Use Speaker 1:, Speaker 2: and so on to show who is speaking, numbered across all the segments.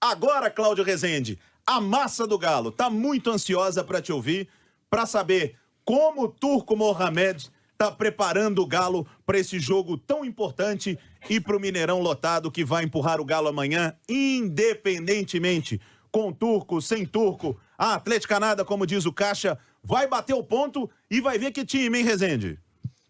Speaker 1: Agora, Cláudio Rezende, a massa do Galo tá muito ansiosa para te ouvir, para saber como o Turco Mohamed tá preparando o Galo para esse jogo tão importante e para o Mineirão lotado que vai empurrar o Galo amanhã, independentemente, com Turco, sem Turco. A Atlética nada, como diz o Caixa, vai bater o ponto e vai ver que time, hein, Rezende?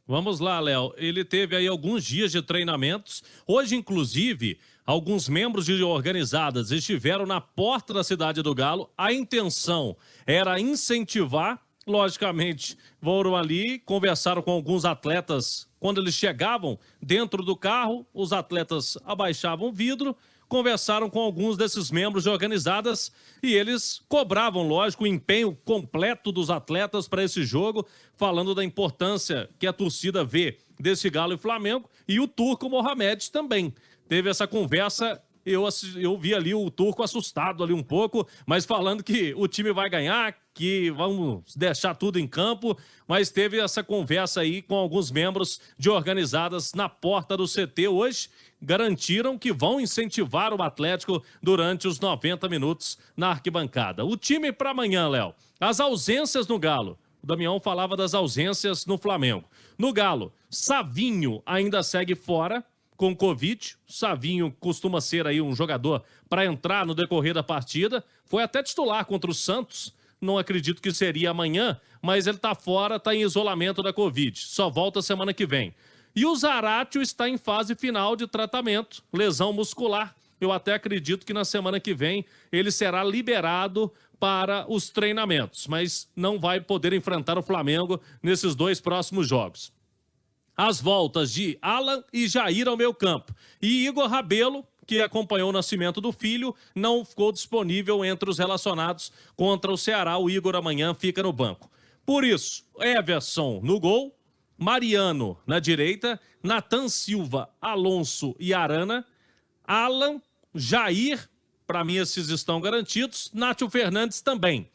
Speaker 2: Vamos lá, Léo. Ele teve aí alguns dias de treinamentos. Hoje, inclusive, alguns membros de organizadas estiveram na porta da Cidade do Galo. A intenção era incentivar, logicamente, foram ali, conversaram com alguns atletas. Quando eles chegavam dentro do carro, os atletas abaixavam o vidro, conversaram com alguns desses membros de organizadas e eles cobravam, lógico, o empenho completo dos atletas para esse jogo, falando da importância que a torcida vê desse Galo e Flamengo, e o Turco Mohamed também. Teve essa conversa, eu vi ali o Turco assustado ali um pouco, mas falando que o time vai ganhar, que vamos deixar tudo em campo, mas teve essa conversa aí com alguns membros de organizadas na porta do CT hoje, garantiram que vão incentivar o Atlético durante os 90 minutos na arquibancada. O time para amanhã, Léo, as ausências no Galo. O Damião falava das ausências no Flamengo. No Galo, Savinho ainda segue fora com Covid. Savinho costuma ser aí um jogador para entrar no decorrer da partida. Foi até titular contra o Santos. Não acredito que seria amanhã, mas ele está fora, está em isolamento da Covid. Só volta semana que vem. E o Zaratio está em fase final de tratamento, lesão muscular. Eu até acredito que na semana que vem ele será liberado para os treinamentos, mas não vai poder enfrentar o Flamengo nesses dois próximos jogos. As voltas de Alan e Jair ao meio campo. E Igor Rabelo, que acompanhou o nascimento do filho, não ficou disponível entre os relacionados contra o Ceará. O Igor amanhã fica no banco. Por isso, Everson no gol, Mariano na direita, Nathan Silva, Alonso e Arana, Alan, Jair, para mim esses estão garantidos, Nátio Fernandes também.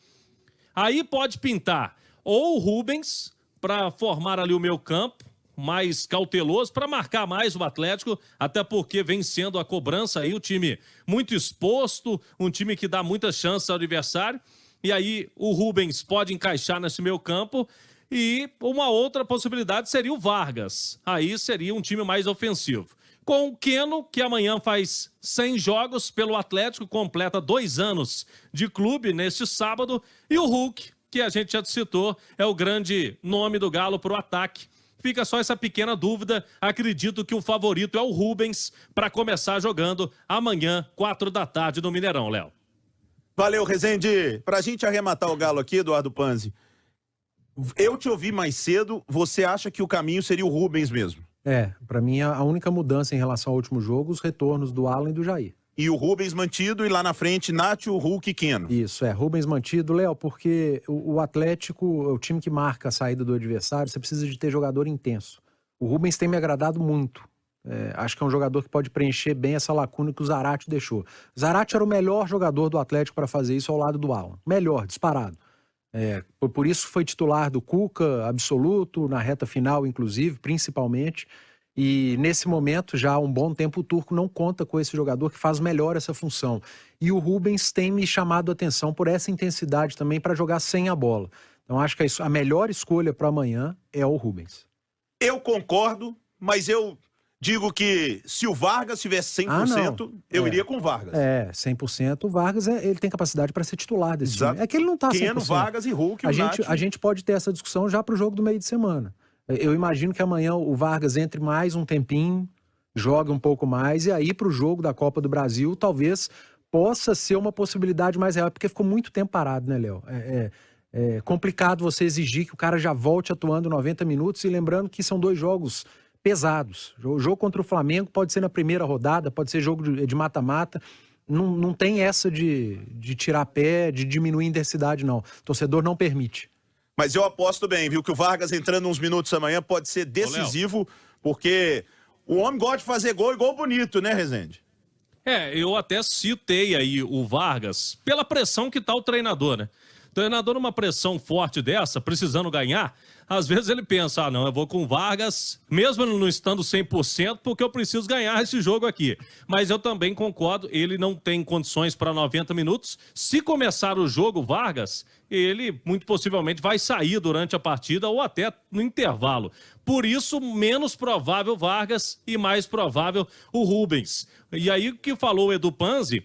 Speaker 2: Aí pode pintar ou o Rubens para formar ali o meio campo, mais cauteloso, para marcar mais o Atlético, até porque vem sendo a cobrança aí, o time muito exposto, um time que dá muita chance ao adversário, e aí o Rubens pode encaixar nesse meio campo. E uma outra possibilidade seria o Vargas. Aí seria um time mais ofensivo. Com o Keno, que amanhã faz 100 jogos pelo Atlético, completa 2 anos de clube neste sábado. E o Hulk, que a gente já citou, é o grande nome do Galo para o ataque. Fica só essa pequena dúvida. Acredito que o favorito é o Rubens para começar jogando amanhã, 4 da tarde, no Mineirão, Léo.
Speaker 1: Valeu, Rezende. Pra gente arrematar o Galo aqui, Eduardo Panzi, eu te ouvi mais cedo, você acha que o caminho seria o Rubens mesmo?
Speaker 3: Pra mim a única mudança em relação ao último jogo, os retornos do Alan e do Jair.
Speaker 1: E o Rubens mantido e lá na frente, Nátio, Hulk e Keno.
Speaker 3: Isso, Rubens mantido, Léo, porque o Atlético é o time que marca a saída do adversário, você precisa de ter jogador intenso. O Rubens tem me agradado muito. Acho que é um jogador que pode preencher bem essa lacuna que o Zaratio deixou. O Zaratio era o melhor jogador do Atlético para fazer isso ao lado do Alan. Melhor, disparado. Por isso foi titular do Cuca, absoluto, na reta final, inclusive, principalmente. E nesse momento, já há um bom tempo, o Turco não conta com esse jogador que faz melhor essa função. E o Rubens tem me chamado a atenção por essa intensidade também para jogar sem a bola. Então acho que a melhor escolha para amanhã é o Rubens.
Speaker 1: Eu concordo, mas eu digo que se o Vargas tivesse 100%, eu iria com o Vargas.
Speaker 3: 100%. O Vargas, ele tem capacidade para ser titular desse time. É que ele não tá 100%.
Speaker 1: Keno, Vargas e Hulk,
Speaker 3: a gente pode ter essa discussão já para o jogo do meio de semana. Eu imagino que amanhã o Vargas entre mais um tempinho, jogue um pouco mais, e aí para o jogo da Copa do Brasil, talvez possa ser uma possibilidade mais real, porque ficou muito tempo parado, né, Léo? É complicado você exigir que o cara já volte atuando 90 minutos, e lembrando que são 2 jogos pesados. O jogo contra o Flamengo pode ser na primeira rodada, pode ser jogo de mata-mata. Não tem essa de tirar pé, de diminuir a intensidade, não. O torcedor não permite.
Speaker 1: Mas eu aposto bem, viu, que o Vargas entrando uns minutos amanhã pode ser decisivo, porque o homem gosta de fazer gol e gol bonito, né, Rezende?
Speaker 2: Eu até citei aí o Vargas pela pressão que tá o treinador, né? Treinador numa pressão forte dessa, precisando ganhar, às vezes ele pensa, não, eu vou com Vargas, mesmo não estando 100%, porque eu preciso ganhar esse jogo aqui. Mas eu também concordo, ele não tem condições para 90 minutos. Se começar o jogo, Vargas, ele muito possivelmente vai sair durante a partida ou até no intervalo. Por isso, menos provável Vargas e mais provável o Rubens. E aí o que falou o Edu Panzi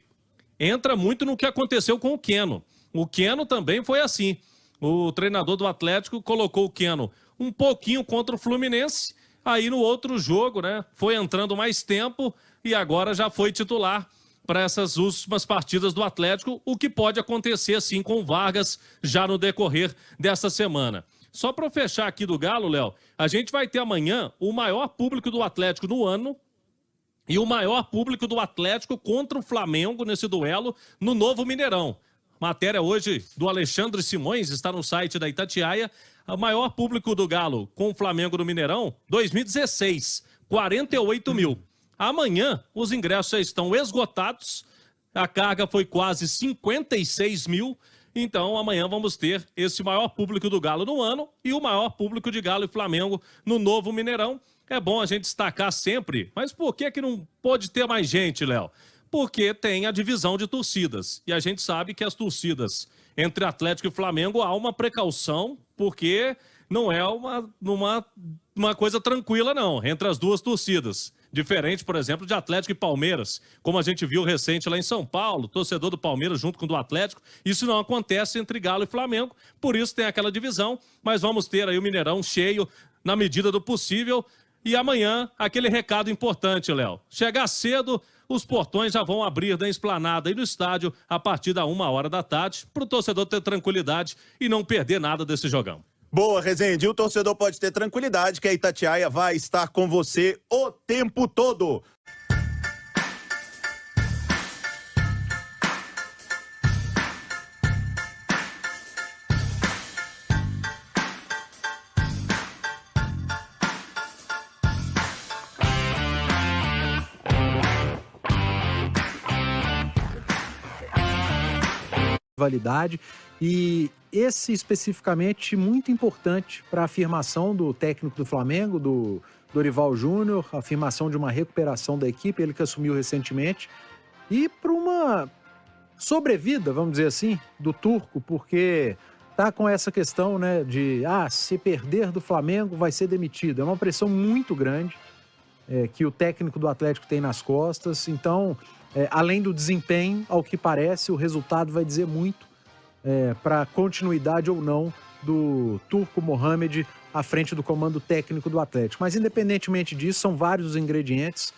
Speaker 2: entra muito no que aconteceu com o Keno. O Keno também foi assim. O treinador do Atlético colocou o Keno um pouquinho contra o Fluminense, aí no outro jogo, né, foi entrando mais tempo e agora já foi titular para essas últimas partidas do Atlético, o que pode acontecer assim com o Vargas já no decorrer dessa semana. Só para fechar aqui do Galo, Léo, a gente vai ter amanhã o maior público do Atlético no ano e o maior público do Atlético contra o Flamengo nesse duelo no Novo Mineirão. Matéria hoje do Alexandre Simões, está no site da Itatiaia. O maior público do Galo com o Flamengo no Mineirão, 2016, 48 mil. Amanhã, os ingressos já estão esgotados. A carga foi quase 56 mil. Então, amanhã vamos ter esse maior público do Galo no ano e o maior público de Galo e Flamengo no Novo Mineirão. É bom a gente destacar sempre. Mas por que não pode ter mais gente, Léo? Porque tem a divisão de torcidas. E a gente sabe que as torcidas entre Atlético e Flamengo há uma precaução, porque não é uma coisa tranquila, não, entre as duas torcidas. Diferente, por exemplo, de Atlético e Palmeiras, como a gente viu recente lá em São Paulo, torcedor do Palmeiras junto com o do Atlético. Isso não acontece entre Galo e Flamengo, por isso tem aquela divisão, mas vamos ter aí o Mineirão cheio na medida do possível. E amanhã, aquele recado importante, Léo. Chegar cedo, os portões já vão abrir da esplanada e do estádio a partir da 1h da tarde, para o torcedor ter tranquilidade e não perder nada desse jogão.
Speaker 1: Boa, Rezende. O torcedor pode ter tranquilidade que a Itatiaia vai estar com você o tempo todo.
Speaker 3: Validade, e esse especificamente muito importante para a afirmação do técnico do Flamengo, do Dorival Júnior, a afirmação de uma recuperação da equipe, ele que assumiu recentemente, e para uma sobrevida, vamos dizer assim, do Turco, porque tá com essa questão, né, de se perder do Flamengo vai ser demitido. É uma pressão muito grande que o técnico do Atlético tem nas costas, então além do desempenho, ao que parece, o resultado vai dizer muito para a continuidade ou não do Turco Mohamed à frente do comando técnico do Atlético. Mas, independentemente disso, são vários os ingredientes.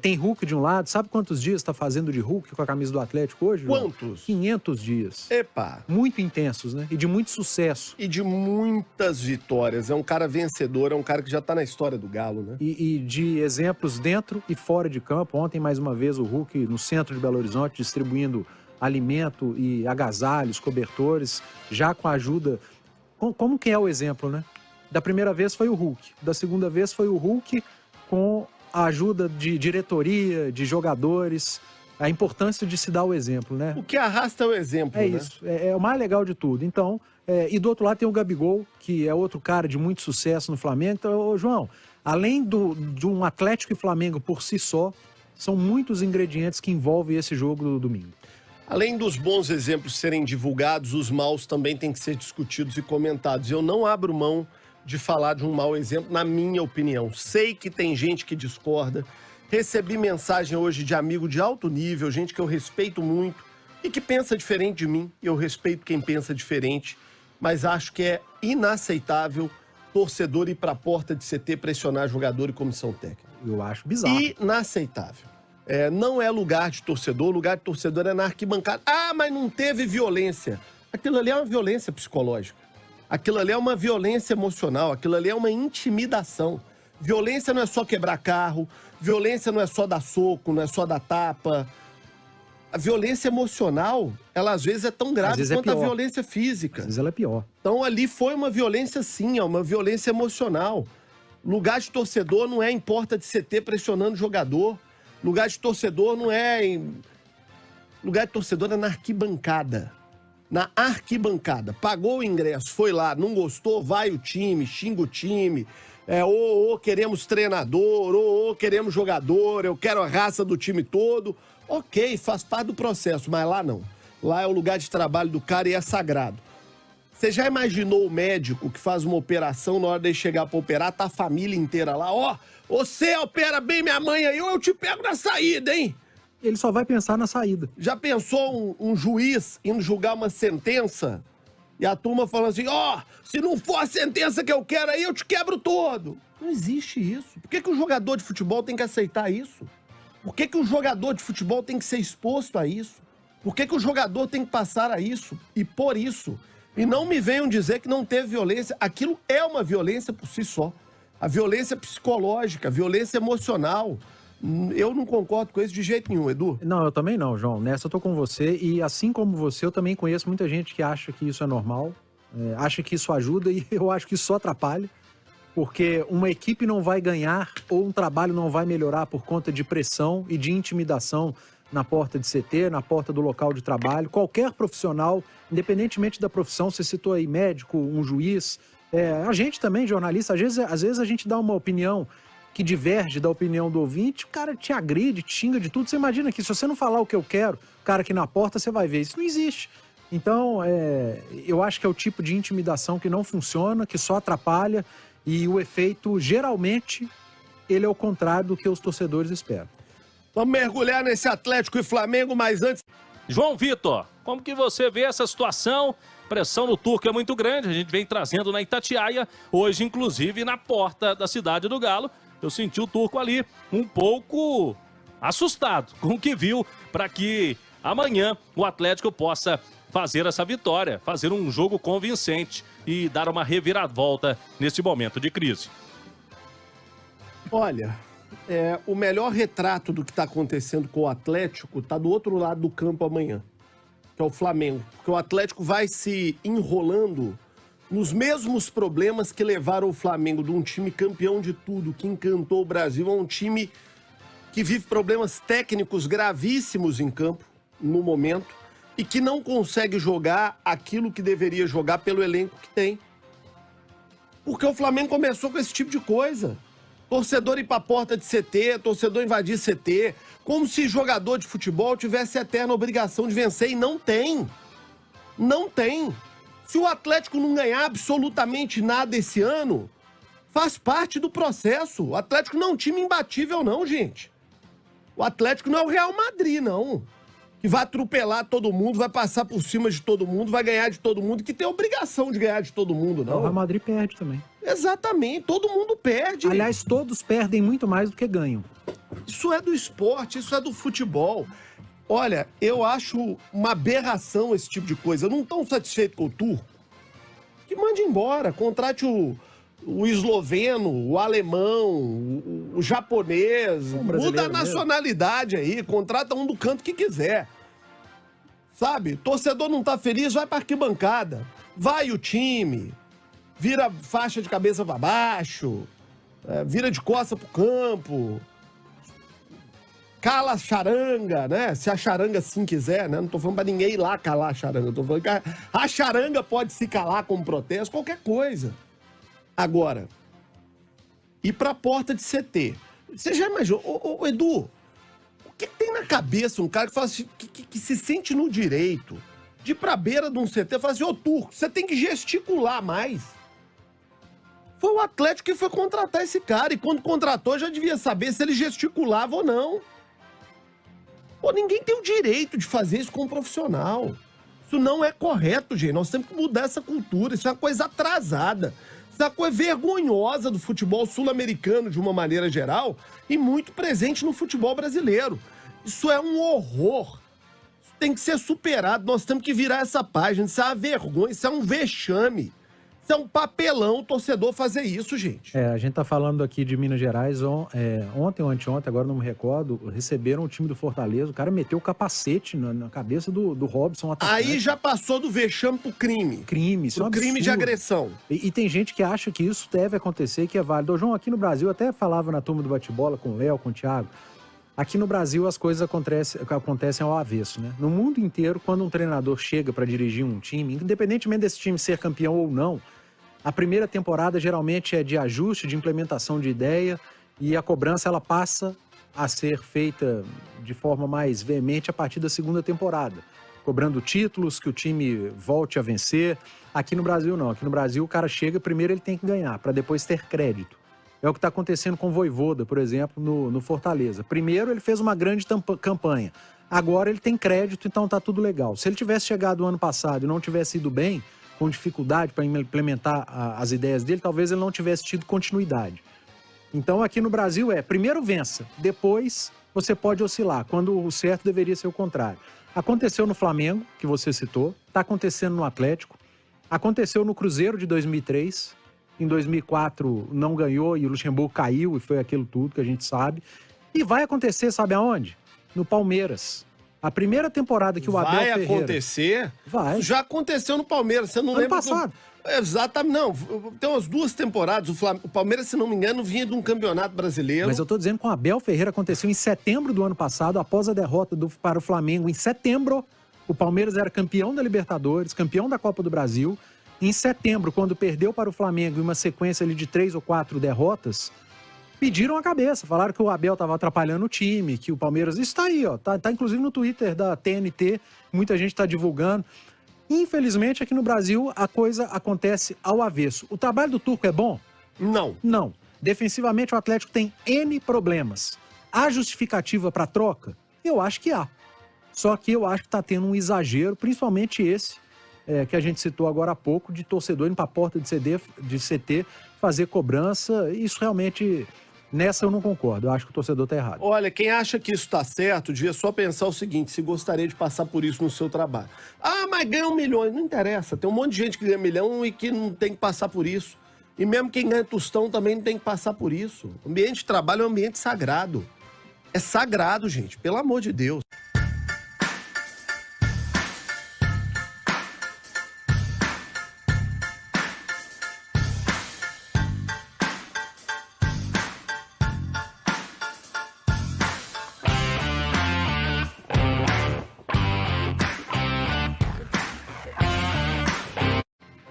Speaker 3: Tem Hulk de um lado. Sabe quantos dias está fazendo de Hulk com a camisa do Atlético hoje?
Speaker 4: Quantos?
Speaker 3: 500 dias.
Speaker 4: Epa!
Speaker 3: Muito intensos, né? E de muito sucesso.
Speaker 4: E de muitas vitórias. É um cara vencedor, é um cara que já tá na história do Galo, né?
Speaker 3: E de exemplos dentro e fora de campo. Ontem, mais uma vez, o Hulk no centro de Belo Horizonte, distribuindo alimento e agasalhos, cobertores, já com a ajuda... Como que é o exemplo, né? Da primeira vez foi o Hulk. Da segunda vez foi o Hulk com a ajuda de diretoria, de jogadores, a importância de se dar o exemplo, né?
Speaker 4: O que arrasta é o exemplo, né?
Speaker 3: Isso, é o mais legal de tudo. Então, e do outro lado tem o Gabigol, que é outro cara de muito sucesso no Flamengo. Então, João, além de um Atlético e Flamengo por si só, são muitos ingredientes que envolvem esse jogo do domingo.
Speaker 4: Além dos bons exemplos serem divulgados, os maus também têm que ser discutidos e comentados. Eu não abro mão de falar de um mau exemplo, na minha opinião. Sei que tem gente que discorda. Recebi mensagem hoje de amigo de alto nível, gente que eu respeito muito e que pensa diferente de mim. Eu respeito quem pensa diferente, mas acho que é inaceitável torcedor ir para a porta de CT pressionar jogador e comissão técnica.
Speaker 3: Eu acho bizarro.
Speaker 4: Inaceitável. Não é lugar de torcedor, lugar de torcedor é na arquibancada. Mas não teve violência. Aquilo ali é uma violência psicológica. Aquilo ali é uma violência emocional, aquilo ali é uma intimidação. Violência não é só quebrar carro, violência não é só dar soco, não é só dar tapa. A violência emocional, ela às vezes é tão grave quanto a violência física.
Speaker 3: Às vezes ela é pior.
Speaker 4: Então ali foi uma violência sim, é uma violência emocional. Lugar de torcedor não é em porta de CT pressionando o jogador. Lugar de torcedor não é em... Lugar de torcedor é na arquibancada. na arquibancada, pagou o ingresso, foi lá, não gostou, vai o time, xinga o time, ou queremos treinador, ou queremos jogador, eu quero a raça do time todo. Ok, faz parte do processo, mas lá não. Lá é o lugar de trabalho do cara e é sagrado. Você já imaginou o médico que faz uma operação, na hora de chegar pra operar, tá a família inteira lá, ó, você opera bem minha mãe aí, ou eu te pego na saída, hein?
Speaker 3: Ele só vai pensar na saída.
Speaker 4: Já pensou um juiz indo julgar uma sentença e a turma falando assim, ó, se não for a sentença que eu quero aí, eu te quebro todo. Não existe isso. Por que o jogador de futebol tem que aceitar isso? Por que o jogador de futebol tem que ser exposto a isso? Por que o jogador tem que passar a isso e por isso? E não me venham dizer que não teve violência. Aquilo é uma violência por si só. A violência psicológica, a violência emocional. Eu não concordo com isso de jeito nenhum, Edu.
Speaker 3: Não, eu também não, João. Nessa eu tô com você. E assim como você, eu também conheço muita gente que acha que isso é normal, acha que isso ajuda e eu acho que isso só atrapalha. Porque uma equipe não vai ganhar ou um trabalho não vai melhorar por conta de pressão e de intimidação na porta de CT, na porta do local de trabalho. Qualquer profissional, independentemente da profissão, você citou aí médico, um juiz, a gente também, jornalista, às vezes a gente dá uma opinião que diverge da opinião do ouvinte, o cara te agride, te xinga de tudo. Você imagina que se você não falar o que eu quero, o cara aqui na porta, você vai ver. Isso não existe. Então, eu acho que é o tipo de intimidação que não funciona, que só atrapalha e o efeito, geralmente, ele é o contrário do que os torcedores esperam.
Speaker 4: Vamos mergulhar nesse Atlético e Flamengo, mas antes...
Speaker 2: João Vitor, como que você vê essa situação? Pressão no Turco é muito grande, a gente vem trazendo na Itatiaia, hoje inclusive na porta da cidade do Galo. Eu senti o Turco ali um pouco assustado com o que viu para que amanhã o Atlético possa fazer essa vitória, fazer um jogo convincente e dar uma reviravolta neste momento de crise.
Speaker 4: Olha, o melhor retrato do que está acontecendo com o Atlético está do outro lado do campo amanhã, que é o Flamengo. Porque o Atlético vai se enrolando nos mesmos problemas que levaram o Flamengo de um time campeão de tudo, que encantou o Brasil, a um time que vive problemas técnicos gravíssimos em campo, no momento, e que não consegue jogar aquilo que deveria jogar pelo elenco que tem. Porque o Flamengo começou com esse tipo de coisa. Torcedor ir pra porta de CT, torcedor invadir CT, como se jogador de futebol tivesse a eterna obrigação de vencer, e não tem. Não tem. Se o Atlético não ganhar absolutamente nada esse ano, faz parte do processo. O Atlético não é um time imbatível não, gente. O Atlético não é o Real Madrid, não. Que vai atropelar todo mundo, vai passar por cima de todo mundo, vai ganhar de todo mundo, que tem obrigação de ganhar de todo mundo, não.
Speaker 3: O Real Madrid perde também.
Speaker 4: Exatamente, todo mundo perde.
Speaker 3: Aliás, todos perdem muito mais do que ganham.
Speaker 4: Isso é do esporte, isso é do futebol. Olha, eu acho uma aberração esse tipo de coisa. Eu não estou satisfeito com o Turco. Que mande embora, contrate o esloveno, o alemão, o japonês, muda a nacionalidade aí, contrata um do canto que quiser. Sabe? Torcedor não tá feliz, vai pra arquibancada. Vai o time, vira faixa de cabeça pra baixo, vira de costa pro campo, cala a charanga, né? Se a charanga assim quiser, né? Não tô falando pra ninguém ir lá calar a charanga, tô falando que a charanga pode se calar como protesto, qualquer coisa. Agora, ir pra porta de CT. Você já imaginou? Ô, Edu, o que tem na cabeça um cara que, fala assim, que se sente no direito de ir pra beira de um CT e fala assim, ô Turco, você tem que gesticular mais. Foi o Atlético que foi contratar esse cara, e quando contratou já devia saber se ele gesticulava ou não. Pô, ninguém tem o direito de fazer isso com um profissional. Isso não é correto, gente. Nós temos que mudar essa cultura, isso é uma coisa atrasada. Isso é uma coisa vergonhosa do futebol sul-americano, de uma maneira geral, e muito presente no futebol brasileiro. Isso é um horror. Isso tem que ser superado. Nós temos que virar essa página. Isso é uma vergonha, isso é um vexame. Isso é um papelão o torcedor fazer isso, gente.
Speaker 3: A gente tá falando aqui de Minas Gerais, ontem ou anteontem, agora não me recordo, receberam o time do Fortaleza, o cara meteu o capacete na cabeça do Robson. Atacante.
Speaker 4: Aí já passou do vexame pro crime.
Speaker 3: Crime, isso é um absurdo.
Speaker 4: Crime de agressão.
Speaker 3: E tem gente que acha que isso deve acontecer, que é válido. O João, aqui no Brasil, até falava na turma do bate-bola com o Léo, com o Thiago, Aqui no Brasil as coisas acontecem ao avesso, né? No mundo inteiro, quando um treinador chega para dirigir um time, independentemente desse time ser campeão ou não, a primeira temporada geralmente é de ajuste, de implementação de ideia, e a cobrança ela passa a ser feita de forma mais veemente a partir da segunda temporada, cobrando títulos, que o time volte a vencer. Aqui no Brasil não, aqui no Brasil o cara chega, primeiro ele tem que ganhar, para depois ter crédito. É o que está acontecendo com o Vojvoda, por exemplo, no Fortaleza. Primeiro ele fez uma grande campanha, agora ele tem crédito, então tá tudo legal. Se ele tivesse chegado o ano passado e não tivesse ido bem, com dificuldade para implementar as ideias dele, talvez ele não tivesse tido continuidade. Então aqui no Brasil primeiro vença, depois você pode oscilar, quando o certo deveria ser o contrário. Aconteceu no Flamengo, que você citou, está acontecendo no Atlético, aconteceu no Cruzeiro de 2003, em 2004 não ganhou e o Luxemburgo caiu e foi aquilo tudo que a gente sabe. E vai acontecer, sabe aonde? No Palmeiras. A primeira temporada que o Abel Ferreira...
Speaker 4: Vai acontecer?
Speaker 3: Vai.
Speaker 4: Já aconteceu no Palmeiras, você não
Speaker 3: ano
Speaker 4: lembra?
Speaker 3: Passado.
Speaker 4: Exatamente, não. Tem umas 2 temporadas, o Palmeiras, se não me engano, vinha de um campeonato brasileiro.
Speaker 3: Mas eu tô dizendo que com o Abel Ferreira aconteceu em setembro do ano passado, após a derrota para o Flamengo. Em setembro, o Palmeiras era campeão da Libertadores, campeão da Copa do Brasil. Em setembro, quando perdeu para o Flamengo em uma sequência ali de 3 ou 4 derrotas, pediram a cabeça, falaram que o Abel estava atrapalhando o time, que o Palmeiras... Isso está aí, ó, tá inclusive no Twitter da TNT, muita gente está divulgando. Infelizmente, aqui no Brasil, a coisa acontece ao avesso. O trabalho do Turco é bom?
Speaker 4: Não.
Speaker 3: Não. Defensivamente, o Atlético tem N problemas. Há justificativa para troca? Eu acho que há. Só que eu acho que está tendo um exagero, principalmente esse, que a gente citou agora há pouco, de torcedor indo para a porta de CT fazer cobrança. Isso realmente, nessa eu não concordo. Eu acho que o torcedor está errado.
Speaker 4: Olha, quem acha que isso está certo, devia só pensar o seguinte, se gostaria de passar por isso no seu trabalho. Ah, mas ganha 1 milhão. Não interessa. Tem um monte de gente que ganha 1 milhão e que não tem que passar por isso. E mesmo quem ganha tostão também não tem que passar por isso. O ambiente de trabalho é um ambiente sagrado. É sagrado, gente. Pelo amor de Deus.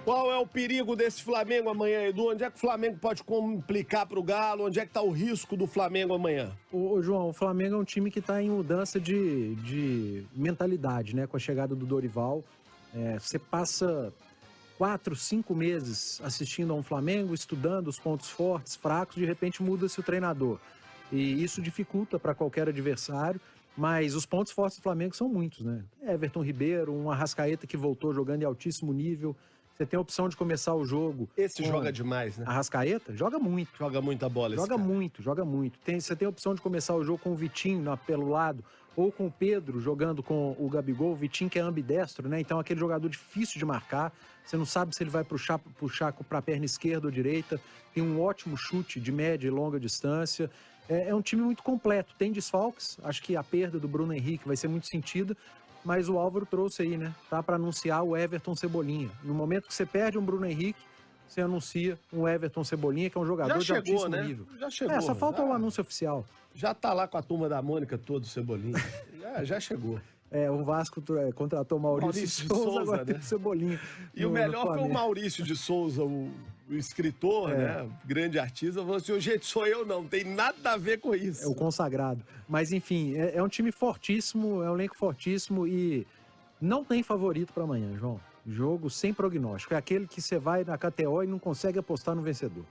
Speaker 4: Qual é o perigo desse Flamengo amanhã, Edu? Onde é que o Flamengo pode complicar para o Galo? Onde é que está o risco do Flamengo amanhã?
Speaker 3: Ô, João, o Flamengo é um time que está em mudança de mentalidade, né? Com a chegada do Dorival. Você passa 4, 5 meses assistindo a um Flamengo, estudando os pontos fortes, fracos, de repente muda-se o treinador. E isso dificulta para qualquer adversário. Mas os pontos fortes do Flamengo são muitos, né? Everton Ribeiro, um Arrascaeta que voltou jogando em altíssimo nível. Você tem a opção de começar o jogo...
Speaker 4: Esse joga demais, né?
Speaker 3: Arrascaeta? Joga muito.
Speaker 4: Joga muita bola esse
Speaker 3: Joga
Speaker 4: cara.
Speaker 3: muito, joga muito. Você tem a opção de começar o jogo com o Vitinho pelo lado, ou com o Pedro jogando com o Gabigol. O Vitinho que é ambidestro, né? Então aquele jogador difícil de marcar. Você não sabe se ele vai puxar para a perna esquerda ou direita. Tem um ótimo chute de média e longa distância. É um time muito completo. Tem desfalques. Acho que a perda do Bruno Henrique vai ser muito sentida. Mas o Álvaro trouxe aí, né? Tá para anunciar o Everton Cebolinha. No momento que você perde um Bruno Henrique, você anuncia um Everton Cebolinha, que é um jogador de altíssimo nível.
Speaker 4: Já chegou.
Speaker 3: Só falta o anúncio oficial.
Speaker 4: Já tá lá com a turma da Mônica todo, o Cebolinha. já chegou.
Speaker 3: O Vasco contratou Maurício de Souza, agora tem o Cebolinha.
Speaker 4: E o melhor foi o Maurício de Souza, o escritor, né? Grande artista, falou assim, gente, sou eu não tem nada a ver com isso.
Speaker 3: É o consagrado. Mas enfim, é um time fortíssimo, é um elenco fortíssimo e não tem favorito para amanhã, João. Jogo sem prognóstico. É aquele que você vai na KTO e não consegue apostar no vencedor.